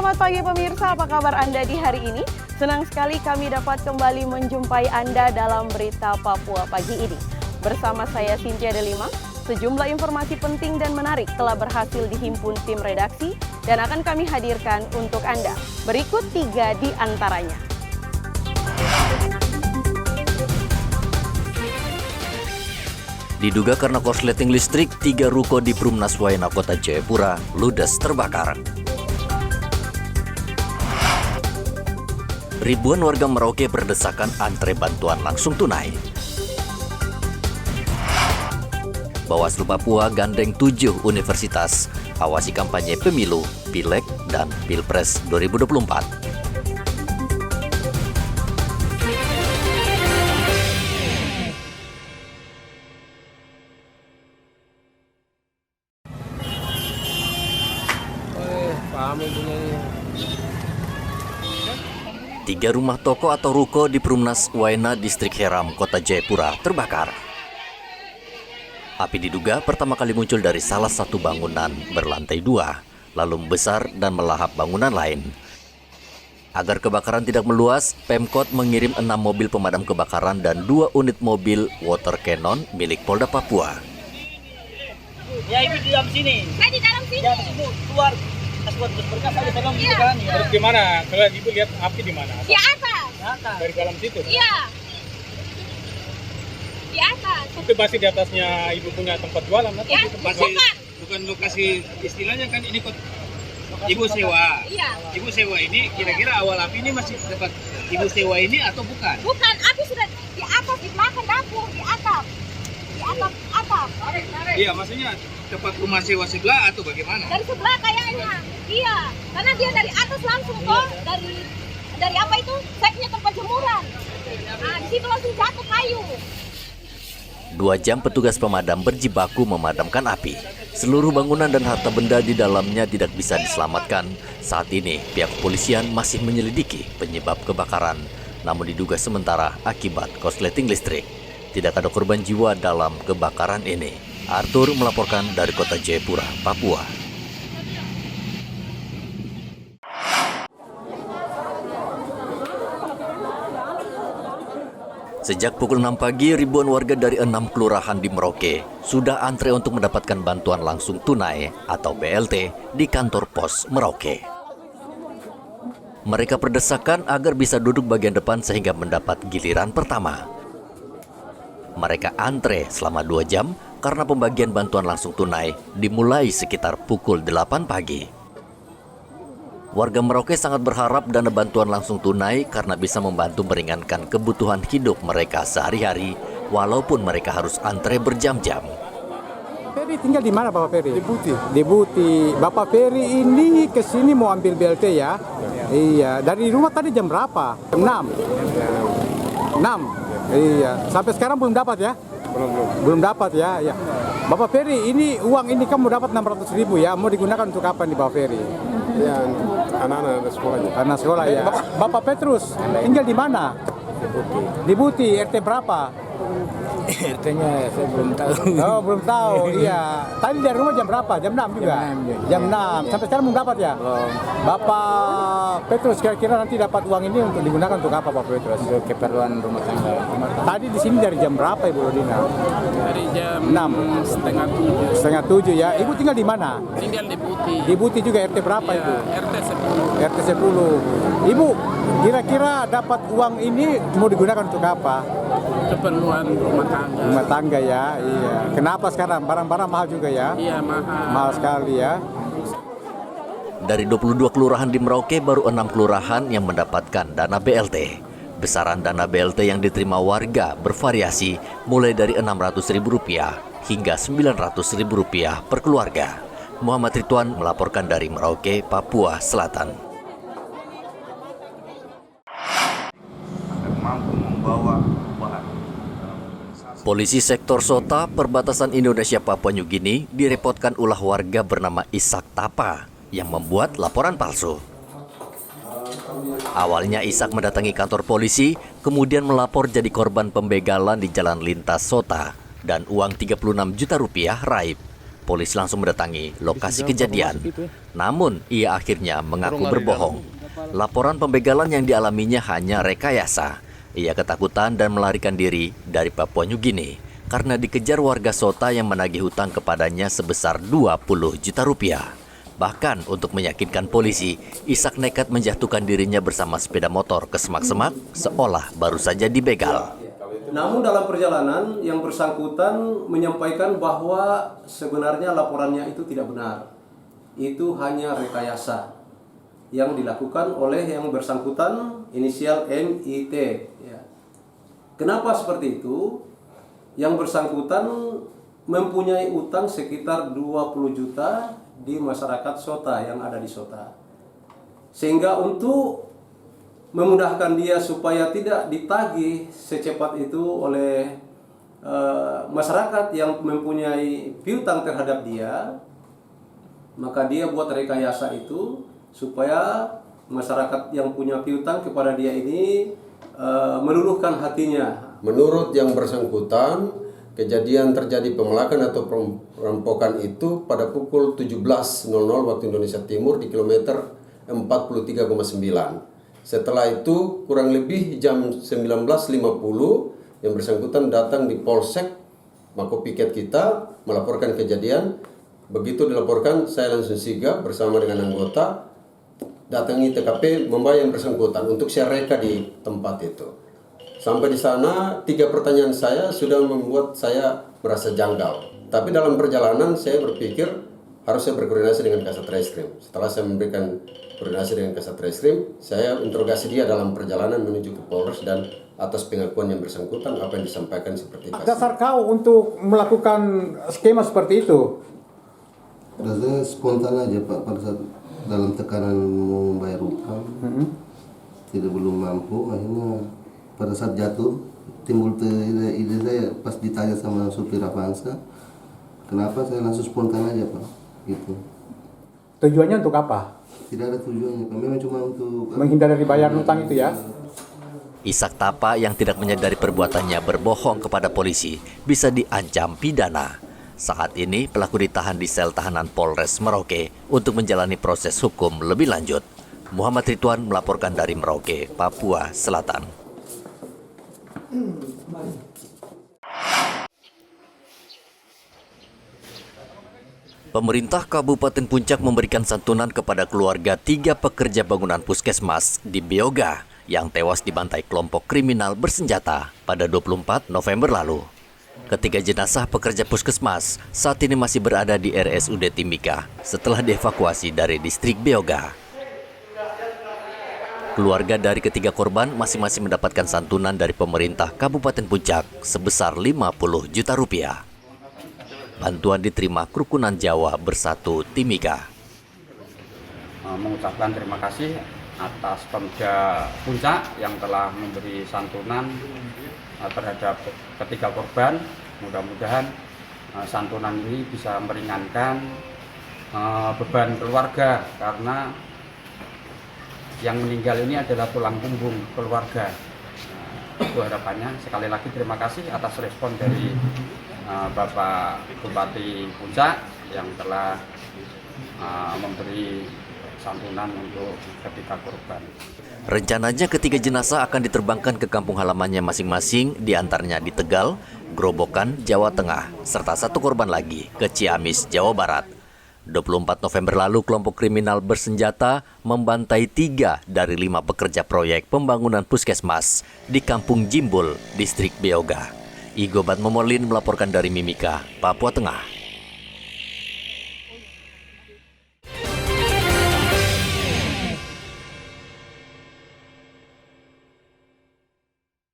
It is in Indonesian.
Selamat pagi pemirsa, apa kabar Anda di hari ini? Senang sekali kami dapat kembali menjumpai Anda dalam Berita Papua pagi ini. Bersama saya Cynthia Delima, sejumlah informasi penting dan menarik telah berhasil dihimpun tim redaksi dan akan kami hadirkan untuk Anda. Berikut 3 di antaranya. Diduga karena korsleting listrik, 3 ruko di Perumnas Waena, Kota Jayapura, ludes terbakar. Ribuan warga Merauke berdesakan antre bantuan langsung tunai. Bawaslu Papua gandeng 7 universitas, awasi kampanye pemilu, Pileg, dan Pilpres 2024. Tiga rumah toko atau ruko di Perumnas Waena, Distrik Heram, Kota Jayapura terbakar. Api diduga pertama kali muncul dari salah satu bangunan berlantai 2, lalu membesar dan melahap bangunan lain. Agar kebakaran tidak meluas, Pemkot mengirim 6 mobil pemadam kebakaran dan 2 unit mobil water cannon milik Polda Papua. Ya, Ibu di dalam sini. Saya di dalam sini. Ya, Ibu keluar. Iya. Terus gimana? Kalau Ibu lihat api di mana? Di atas. Dari dalam situ? Iya. Di atas. Itu masih di atasnya Ibu punya tempat jualan? Atau Ya, di tempat bukan lokasi istilahnya kan ini kok Ibu sewa. Iya. Ibu sewa ini kira-kira awal api ini masih tempat Ibu sewa ini atau bukan? Bukan, api sudah di atas, di belakang dapur, di atap. Di atap. Iya, maksudnya tempat rumah sewa sebelah atau bagaimana? Dari sebelah kayaknya. Iya, karena dia dari atas langsung toh, dari apa itu? Seknya tempat jemuran. Nah, di situ langsung jatuh kayu. 2 jam petugas pemadam berjibaku memadamkan api. Seluruh bangunan dan harta benda di dalamnya tidak bisa diselamatkan. Saat ini, pihak kepolisian masih menyelidiki penyebab kebakaran, namun diduga sementara akibat korsleting listrik. Tidak ada korban jiwa dalam kebakaran ini. Arthur melaporkan dari Kota Jayapura, Papua. Sejak pukul 6 pagi, ribuan warga dari 6 kelurahan di Merauke sudah antre untuk mendapatkan bantuan langsung tunai atau BLT di kantor pos Merauke. Mereka berdesakan agar bisa duduk bagian depan sehingga mendapat giliran pertama. Mereka antre selama 2 jam karena pembagian bantuan langsung tunai dimulai sekitar pukul 8 pagi. Warga Merauke sangat berharap dana bantuan langsung tunai karena bisa membantu meringankan kebutuhan hidup mereka sehari-hari walaupun mereka harus antre berjam-jam. Ferry tinggal di mana Bapak Ferry? Di Buti. Bapak Ferry ini ke sini mau ambil BLT ya? Iya. Dari rumah tadi jam berapa? Jam 6. 6. Iya. Sampai sekarang belum dapat ya? Belum dapat ya. Ya. Bapak Ferry, ini uang ini kamu dapat 600.000 ya? Mau digunakan untuk apa nih Bapak Ferry? Ya, anak-anak sekolahnya. Karena sekolah ya. Bapak Petrus tinggal di mana? Di Buti. RT berapa? RT-nya saya belum tahu. Oh, belum tahu. Iya. Tadi dari rumah jam berapa? Jam 6 juga. Jam 6. Sampai sekarang belum dapat ya? Bapak Petrus kira-kira nanti dapat uang ini untuk digunakan untuk apa Bapak Petrus? Untuk keperluan rumah tangga. Tadi di sini dari jam berapa Ibu Rodina? Dari jam 6. setengah 7. Setengah 7 ya. Ibu tinggal di mana? Tinggal di Buti. Di Buti juga RT berapa Ya, Ibu? RT 10. RT 10. Ibu kira-kira dapat uang ini mau digunakan untuk apa? Keperluan rumah tangga. Rumah tangga ya. Iya. Kenapa sekarang? Barang-barang mahal juga ya? Iya, mahal. Mahal sekali ya. Dari 22 kelurahan di Merauke, baru 6 kelurahan yang mendapatkan dana BLT. Besaran dana BLT yang diterima warga bervariasi mulai dari Rp600.000 hingga Rp900.000 per keluarga. Muhammad Ridwan melaporkan dari Merauke, Papua Selatan. Mampu membawa bahan. Polisi sektor Sota, perbatasan Indonesia Papua New Guinea, direpotkan ulah warga bernama Ishak Tapa yang membuat laporan palsu. Awalnya Ishak mendatangi kantor polisi, kemudian melapor jadi korban pembegalan di jalan lintas Sota dan uang Rp36 juta raib. polisi langsung mendatangi lokasi kejadian. Namun, ia akhirnya mengaku berbohong. Laporan pembegalan yang dialaminya hanya rekayasa. Ia ketakutan dan melarikan diri dari Papua Nugini karena dikejar warga Sota yang menagih hutang kepadanya sebesar 20 juta rupiah. Bahkan untuk meyakinkan polisi, Ishak nekat menjatuhkan dirinya bersama sepeda motor ke semak-semak seolah baru saja dibegal. Namun dalam perjalanan yang bersangkutan menyampaikan bahwa sebenarnya laporannya itu tidak benar. Itu hanya rekayasa yang dilakukan oleh yang bersangkutan inisial MIT. Ya. Kenapa seperti itu? Yang bersangkutan mempunyai utang sekitar 20 juta di masyarakat Sota yang ada di Sota. Sehingga untuk memudahkan dia supaya tidak ditagih secepat itu oleh masyarakat yang mempunyai piutang terhadap dia, maka dia buat rekayasa itu supaya masyarakat yang punya piutang kepada dia ini meluluhkan hatinya. Menurut yang bersangkutan, kejadian terjadi pemelakan atau perampokan itu pada pukul 17.00 waktu Indonesia Timur di kilometer 43,9. Setelah itu kurang lebih jam 19.50 yang bersangkutan datang di Polsek Mako Piket kita melaporkan kejadian. Begitu dilaporkan, saya langsung sigap bersama dengan anggota datangi TKP membawa yang bersangkutan untuk saya reka di tempat itu. Sampai di sana 3 pertanyaan saya sudah membuat saya merasa janggal. Tapi dalam perjalanan saya berpikir harus saya berkoordinasi dengan Kasat Reskrim. Setelah saya memberikan koordinasi dengan Kasat Reskrim, saya interogasi dia dalam perjalanan menuju ke Polres dan atas pengakuan yang bersangkutan apa yang disampaikan seperti itu. Dasar kau untuk melakukan skema seperti itu? Rasanya spontan aja Pak, pada saat dalam tekanan mau membayar utang, tidak belum mampu, akhirnya pada saat jatuh timbul ide saya pas ditanya sama supir Avanza, kenapa saya langsung spontan aja Pak, gitu. Tujuannya untuk apa? Tidak ada tujuannya, memang cuma untuk menghindari bayar utang itu ya. Ishak Tapa yang tidak menyadari perbuatannya berbohong kepada polisi bisa diancam pidana. Saat ini pelaku ditahan di sel tahanan Polres Merauke untuk menjalani proses hukum lebih lanjut. Muhammad Ridwan melaporkan dari Merauke, Papua Selatan. Pemerintah Kabupaten Puncak memberikan santunan kepada keluarga 3 pekerja bangunan puskesmas di Beoga yang tewas dibantai kelompok kriminal bersenjata pada 24 November lalu. Ketiga jenazah pekerja puskesmas saat ini masih berada di RSUD Timika setelah dievakuasi dari distrik Beoga. Keluarga dari ketiga korban masing-masing mendapatkan santunan dari pemerintah Kabupaten Puncak sebesar 50 juta rupiah. Bantuan diterima Kerukunan Jawa Bersatu Timika. Mengucapkan terima kasih atas Pemda Puncak yang telah memberi santunan terhadap ketiga korban. Mudah-mudahan santunan ini bisa meringankan beban keluarga, karena yang meninggal ini adalah tulang punggung keluarga. Itu harapannya. Sekali lagi terima kasih atas respon dari Bapak Bupati Puncak yang telah memberi santunan untuk ketiga korban. Rencananya ketiga jenazah akan diterbangkan ke kampung halamannya masing-masing, diantaranya di Tegal, Grobogan, Jawa Tengah, serta 1 korban lagi ke Ciamis, Jawa Barat. 24 November lalu kelompok kriminal bersenjata membantai 3 dari 5 pekerja proyek pembangunan puskesmas di Kampung Jimbul, distrik Beoga. Igobat Momolin melaporkan dari Mimika, Papua Tengah.